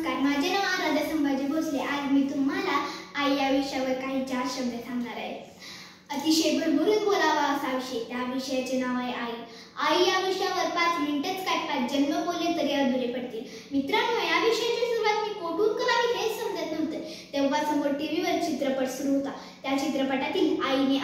नमस्कार, माझे नाव आराध्या संभाजी भोसले। आज मी तुम्हाला आई या विषयावर काही 4 शब्द सांगणार आहे। अतिशय भरभरून बोलावा असा विषय, त्या विषयाचे नाव आहे आई। आई या विषयावर 5 मिनिटच काढतात, जन्म बोलले तरी अधुरे पडतील। मित्रांनो, या विषयाची सुरुवात मी कोठून करावी हेच समजत नव्हते। तेव्हा समोर टीव्हीवर चित्रपट सुरू होता। त्या चित्रपटातील आईने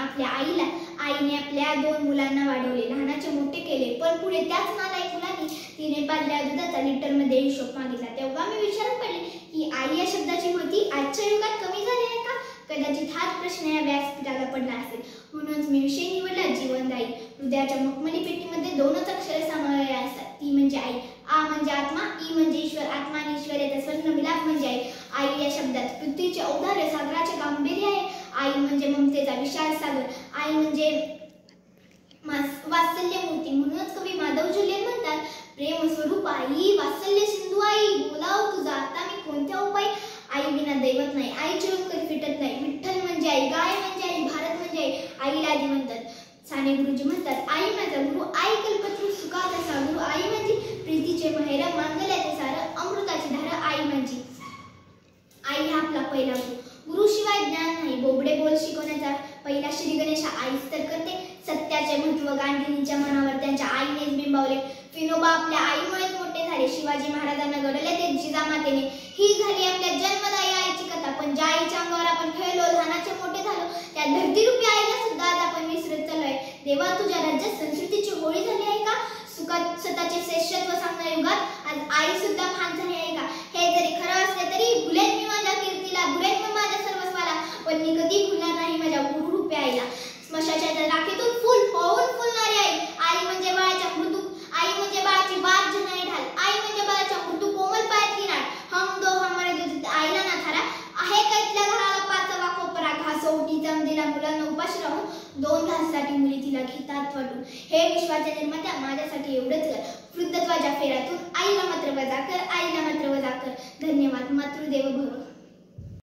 आपल्या 2 मुलांना वाढवले, लहानाचे मोठे केले, पण पुढे त्याच नालायक मुलांनी तिने पाजल्या दुधाचा लिटरमध्ये हिशोब मागितला। तेव्हा मी विचारत पडले की आई या शब्दाची महती आजच्या युगात कमी झाली आहे का? कदाचित हाच प्रश्न या व्यासपीठाला पडला असेल, म्हणूनच मी विषय निवडला जीवनदायी। हृदयाच्या मखमली पेटीमध्ये 2च अक्षरे सामावलेली असतात, ती म्हणजे आई। आ म्हणजे आत्मा, ई म्हणजे ईश्वर। आत्मा आणि ईश्वर याचा स्वर्ण मिलाप म्हणजे आई। आई या शब्दात पृथ्वीचे औदार्य, सागराचे गांभीर्य आहे। आई म्हणजे ममतेचा विशाल सागर, आई म्हणजे वात्सल्य मूर्ती। म्हणूनच कवी माधव झुले म्हणतात, प्रेम स्वरूप आई, वात्सल्य सिंधू आई, बोलाव तुझा आता मी कोणत्या उपाय। आई विना दैवत नाही, आईचे कधी फिटत नाही। विठ्ठल म्हणजे आई, गाय म्हणजे आई, भारत म्हणजे आई, आईला आजी म्हणतात। साने गुरुजी म्हणतात, आई माझा गुरु, आई कल्पतरू सुखाचा सागरू। आई माझी प्रीतीचे माहेर, मांगल्याचे सार, अमृताची धार, आई माझी। आई हा आपला पहिला गुरु शिवाय ज्ञान नाही। बोबडे बोल शिकवण्याचा पहिला श्री गणेश आईच तर करते। सत्याचे महत्त्व गांधींच्या मनावर त्यांच्या आईनेच बिंबवले। विनोबा आपल्या आईमुळेच मोठे झाले। शिवाजी महाराजांना घडवले ते जिजामातेने। ही झाली आपल्या जन्मदायी आईची कथा, पण ज्या आईच्या अंगावर आपण खेळलो, लहानाचे मोठे झालो, त्या धरतीरूपी आईला सुद्धा आज आपण विसरत चाललोय। देवा, तुझ्या राज्यात संस्कृतीची होळी झाली आहे का? सुखात स्वतःचे श्रेष्ठत्व सांगण्या युगात आज आई सुद्धा भान झाली आहे का? हे जरी खरं असले तरी भुलेन मी माझ्या कीर्तीला, भुलेन मी माझ्या सर्वस्वाला, पण मी कधी भुलणार नाही माझ्या गुरुरूपी आईला। स्मशाच्या राखेतून फुल होऊन फुलणारी आई। आई म्हणजे बाळाच्या मृदू, आई म्हणजे बाळाची बात जनाई ढाल, आई म्हणजे बाळाच्या मृदू कोमल पायातली नाळ। हम दो हमारे दूध आईला ना थारा आहे का इथल्या घराला 5वा कोपरा। घासोटी जमलेल्या मुलांना उपाशी राहून 2 घासासाठी मुली तिला घेतात वाटून। हे विश्वाच्या निर्मात्या, माझ्यासाठी एवढंच कर। वृद्धत्वाच्या फेऱ्यातून आईला मात्र वजा कर, आईला मात्र वजा कर। धन्यवाद। मातृदेव भव।